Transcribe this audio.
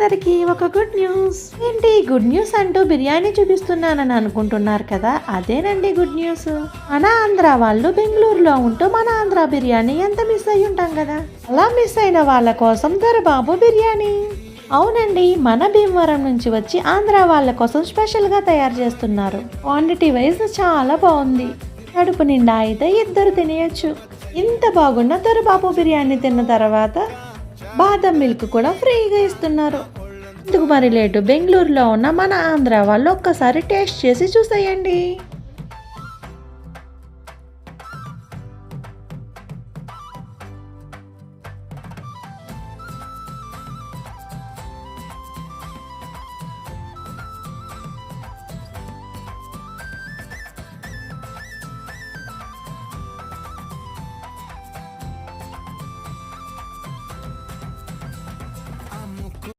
అందరికీ ఒక good news. ఏంటి గుడ్ న్యూస్ అంటూ బిర్యానీ చూపిస్తున్నానని అనుకుంటున్నారు కదా, అదేనండి గుడ్ న్యూస్. మన ఆంధ్ర వాళ్ళు బెంగళూరులో ఉంటూ మన ఆంధ్ర బిర్యానీ ఎంత మిస్ అయ్యి ఉంటాం కదా, అలా మిస్ అయిన వాళ్ళ కోసం దొరబాబు బిర్యానీ. అవునండి, మన భీమవరం నుంచి వచ్చి ఆంధ్ర వాళ్ళ కోసం స్పెషల్గా తయారు చేస్తున్నారు. క్వాంటిటీ వైజ్ చాలా బాగుంది. కడుపు నిండా అయితే ఇద్దరు తినేయచ్చు. ఇంత బాగున్న దొరబాబు బిర్యానీ తిన్న తర్వాత బాదం మిల్క్ కూడా ఫ్రీగా ఇస్తున్నారు. ఎందుకు మరి లేటు, బెంగళూరులో ఉన్న మన ఆంధ్ర వాళ్ళు ఒక్కసారి టేస్ట్ చేసి చూసేయండి.